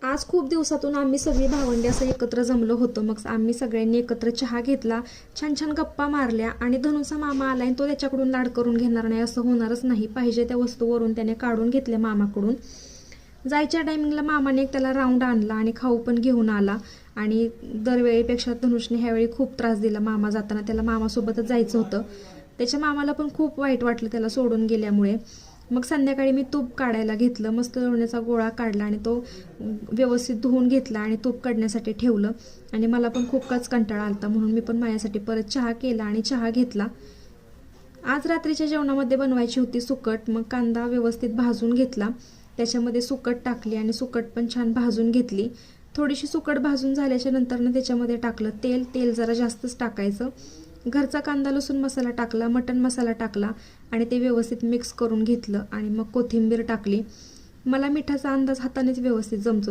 आज खूप दिवसातून आम्ही सगळी भावंडी असं एकत्र जमलो होतो. मग आम्ही सगळ्यांनी एकत्र चहा घेतला, छान छान गप्पा मारल्या. आणि धनुचा मामा आला आणि तो त्याच्याकडून लाड करून घेणार नाही असं होणारच नाही. पाहिजे त्या वस्तूवरून त्याने काढून घेतल्या मामाकडून. जायच्या टायमिंगला मामाने एक त्याला राऊंड आणला आणि खाऊ पण घेऊन आला. आणि दरवेळीपेक्षा धनुषने ह्यावेळी खूप त्रास दिला. मामा जाताना त्याला मामासोबतच जायचं होतं. त्याच्या मामाला पण खूप वाईट वाटलं त्याला सोडून गेल्यामुळे. मग संध्याकाळी मी तूप काढायला घेतलं. मस्त लोण्याचा गोळा काढला आणि तो व्यवस्थित धुवून घेतला आणि तूप काढण्यासाठी ठेवलं. आणि मला पण खूपच कंटाळा आलता म्हणून मी पण माझ्यासाठी परत चहा केला आणि चहा घेतला. आज रात्रीच्या जेवणामध्ये बनवायची होती सुकट. मग कांदा व्यवस्थित भाजून घेतला, त्याच्यामध्ये सुकट टाकली आणि सुकट पण छान भाजून घेतली. थोडीशी सुकट भाजून झाल्याच्या नंतर त्याच्यामध्ये टाकलं तेल जरा जास्तच टाकायचं. घरचा कांदा लसूण मसाला टाकला, मटण मसाला टाकला आणि ते व्यवस्थित मिक्स करून घेतलं. आणि मग कोथिंबीर टाकली. मला मिठाचा अंदाज हातानेच व्यवस्थित जमतो.